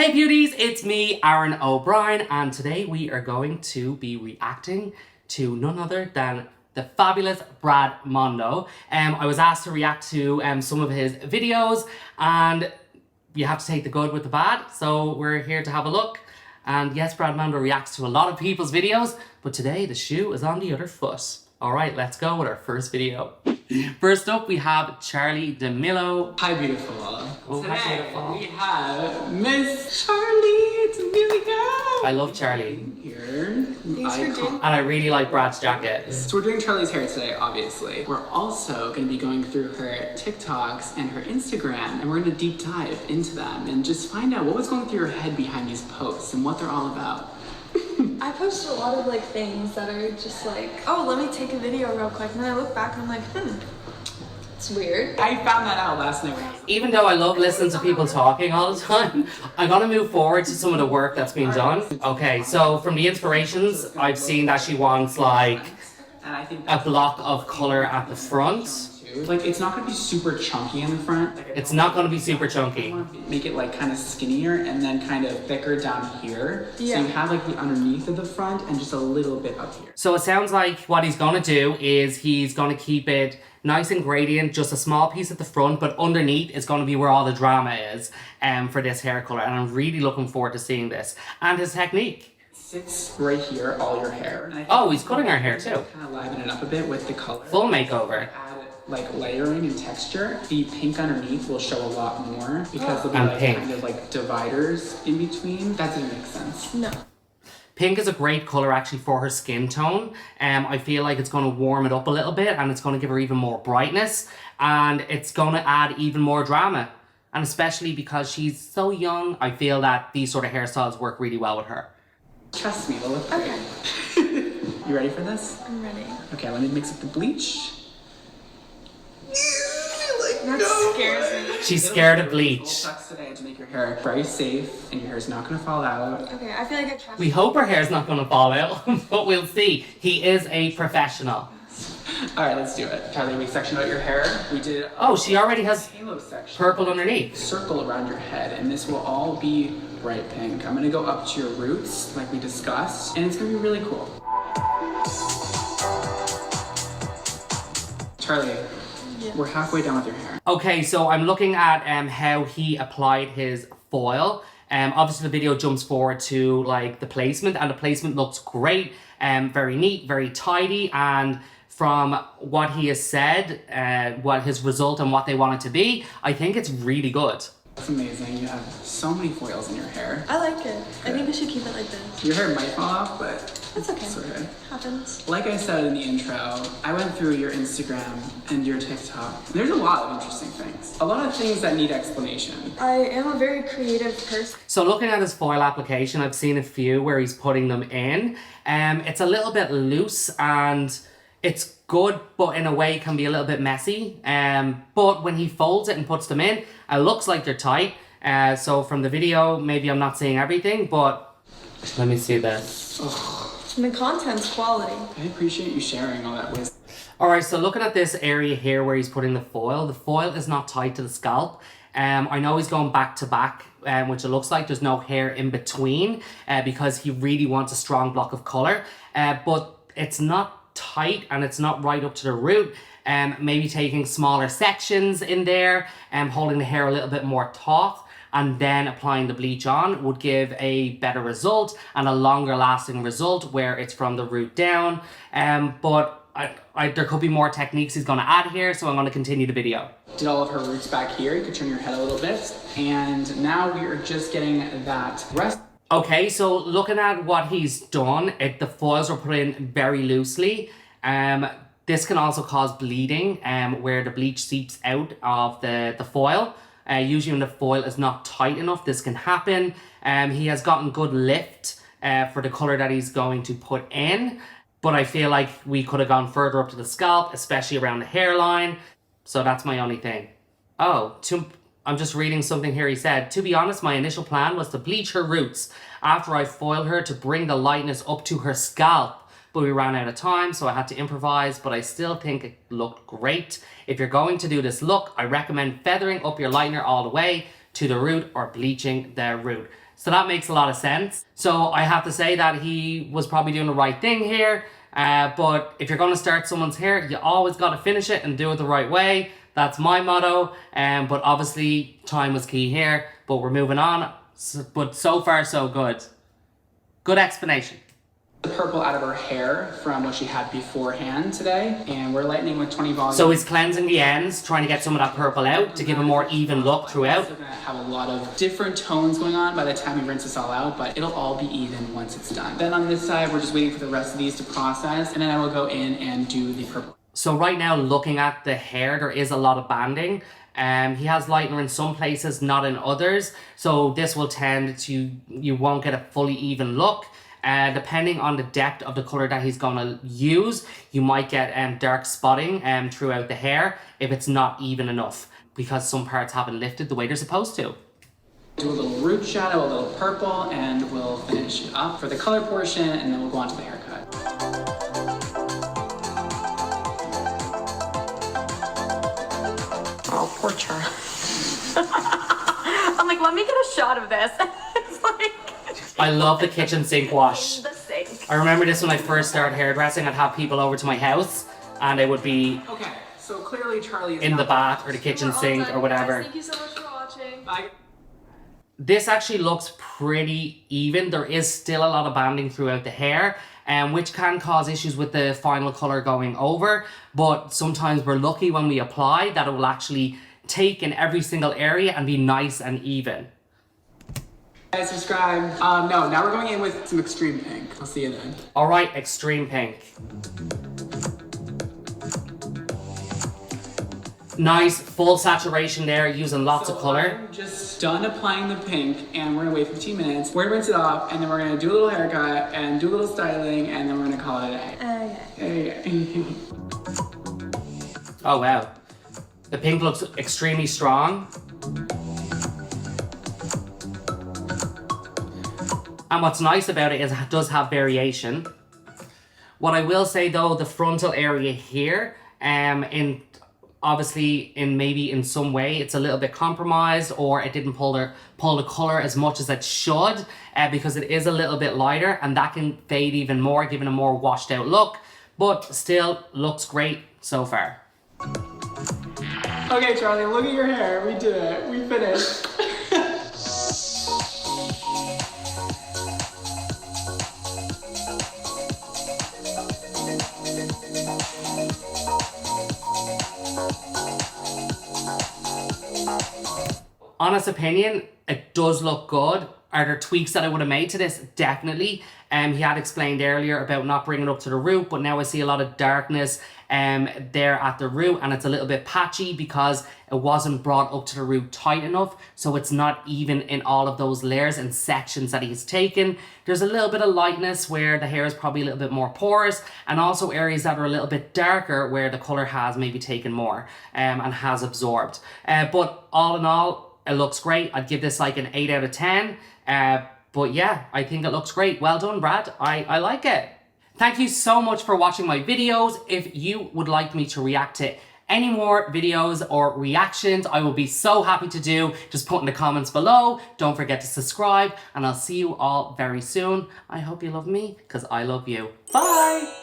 Hey beauties, it's me, Aaron O'Brien, and today we are going to be reacting to none other than the fabulous Brad Mondo. I was asked to react to some of his videos, and you have to take the good with the bad, so we're here to have a look. And yes, Brad Mondo reacts to a lot of people's videos, but today the shoe is on the other foot. Alright, let's go with our first video. First up, we have Charli D'Amelio. Hi, beautiful. Oh, Today, hi, beautiful. we have Miss Charli D'Amelio. I love Charli. Here. And I really like Brad's jacket. So we're doing Charli's hair today, obviously. We're also going to be going through her TikToks and her Instagram, and we're going to deep dive into them and just find out what was going through your head behind these posts and what they're all about. I post a lot of things that are just oh, let me take a video real quick, and then I look back and I'm like, it's weird. I found that out last night. Even though I love listening to people talking all the time, I'm gonna move forward to some of the work that's been done. Okay, so from the inspirations, I've seen that she wants a block of color at the front. It's not gonna be super chunky in the front. It's not gonna be super chunky. Make it kind of skinnier and then kind of thicker down here. Yeah. So you have the underneath of the front and just a little bit up here. So it sounds like what he's gonna do is he's gonna keep it nice and gradient, just a small piece at the front, but underneath is gonna be where all the drama is for this hair color. And I'm really looking forward to seeing this. And his technique. Sits right here, all your hair. Oh, he's cutting our hair too. Kind of liven it up a bit with the color. Full makeover. Add layering and texture. The pink underneath will show a lot more because there'll be kind of dividers in between. That didn't make sense. No. Pink is a great color actually for her skin tone. I feel like it's going to warm it up a little bit, and it's going to give her even more brightness, and it's going to add even more drama. And especially because she's so young, I feel that these sort of hairstyles work really well with her. Trust me, they'll look great. Okay. You ready for this? I'm ready. Okay, let me mix up the bleach. That scares me. She's scared of bleach. Today to make your hair very safe and your hair's not gonna fall out. Okay, I feel like I trust. We hope her hair's not going to fall out, but we'll see. He is a professional. All right, let's do it. Charli, we sectioned out your hair. We did. Oh, she already has halo section. purple underneath. Circle around your head, and this will all be bright pink. I'm gonna go up to your roots, like we discussed, and it's gonna be really cool. Charli, we're halfway done with your hair. Okay, so I'm looking at how he applied his foil. Obviously the video jumps forward to the placement, and the placement looks great. Very neat, very tidy, and from what he has said, what his result and what they want it to be, I think it's really good. That's amazing. You have so many foils in your hair. I like it. I think we should keep it like this. Your hair might fall off, but it's okay. It's okay. Happens. Like I said in the intro, I went through your Instagram and your TikTok. There's a lot of interesting things. A lot of things that need explanation. I am a very creative person. So looking at his foil application, I've seen a few where he's putting them in. It's a little bit loose and it's good, but in a way can be a little bit messy. But when he folds it and puts them in, it looks like they're tight. So from the video, maybe I'm not seeing everything, but let me see this. And the content's quality. I appreciate you sharing all that wisdom. Alright, so looking at this area here where he's putting the foil is not tight to the scalp. I know he's going back to back, which it looks like there's no hair in between, because he really wants a strong block of color. But it's not tight and it's not right up to the root. Maybe taking smaller sections in there and holding the hair a little bit more taut and then applying the bleach on would give a better result and a longer lasting result where it's from the root down. But there could be more techniques he's going to add here, so I'm going to continue the video. Did all of her roots back here. You could turn your head a little bit, and now we are just getting that rest. Okay, so looking at what he's done, the foils are put in very loosely. This can also cause bleeding where the bleach seeps out of the foil. Usually when the foil is not tight enough, this can happen. He has gotten good lift for the color that he's going to put in, but I feel like we could have gone further up to the scalp, especially around the hairline. So that's my only thing. I'm just reading something here. He said, to be honest, my initial plan was to bleach her roots after I foiled her to bring the lightness up to her scalp. But we ran out of time, so I had to improvise, but I still think it looked great. If you're going to do this look, I recommend feathering up your lightener all the way. to the root or bleaching the root. So that makes a lot of sense. So I have to say that he was probably doing the right thing here. But if you're going to start someone's hair, you always got to finish it and do it the right way. That's my motto. But obviously time was key here. But we're moving on. But so far so good. Good explanation. The purple out of her hair from what she had beforehand today, and we're lightening with 20 volume. So he's cleansing the ends, trying to get some of that purple out to give a more even look throughout. We're gonna have a lot of different tones going on by the time we rinse this all out, but it'll all be even once it's done. Then on this side, we're just waiting for the rest of these to process, and then I will go in and do the purple. So right now, looking at the hair, there is a lot of banding. He has lightener in some places, not in others. So this will tend to, you won't get a fully even look. Depending on the depth of the colour that he's going to use, you might get dark spotting throughout the hair if it's not even enough, because some parts haven't lifted the way they're supposed to. Do a little root shadow, a little purple, and we'll finish it up for the color portion, and then we'll go on to the haircut. Oh, poor Charlie. I'm like, let me get a shot of this. It's like... I love the kitchen sink wash. The sink. I remember this when I first started hairdressing. I'd have people over to my house and they would be Okay, so clearly Charlie is in the bath or the kitchen sink or whatever. Thank you so much for watching. Bye. This actually looks pretty even. There is still a lot of banding throughout the hair, which can cause issues with the final colour going over. But sometimes we're lucky when we apply that it will actually take in every single area and be nice and even. Guys, subscribe. No, now we're going in with some extreme pink. I'll see you then. All right, extreme pink. Nice full saturation there, using lots of colour. I'm just done applying the pink, and we're gonna wait 15 minutes. We're gonna rinse it off, and then we're gonna do a little haircut and do a little styling, and then we're gonna call it a day. Okay. Oh wow. The pink looks extremely strong. And what's nice about it is it does have variation. What I will say though, the frontal area here, obviously maybe in some way it's a little bit compromised, or it didn't pull the color as much as it should, because it is a little bit lighter, and that can fade even more, giving a more washed out look, but still looks great so far. Okay, Charlie, look at your hair. We did it. We finished. Honest opinion, it does look good. Are there tweaks that I would have made to this? Definitely. He had explained earlier about not bringing it up to the root, but now I see a lot of darkness there at the root, and it's a little bit patchy because it wasn't brought up to the root tight enough, so it's not even in all of those layers and sections that he's taken. There's a little bit of lightness where the hair is probably a little bit more porous, and also areas that are a little bit darker where the colour has maybe taken more and has absorbed. But all in all, it looks great. I'd give this like an 8 out of 10. But yeah, I think it looks great. Well done, Brad. I like it. Thank you so much for watching my videos. If you would like me to react to any more videos or reactions, I will be so happy to do. Just put in the comments below. Don't forget to subscribe, and I'll see you all very soon. I hope you love me, because I love you. Bye!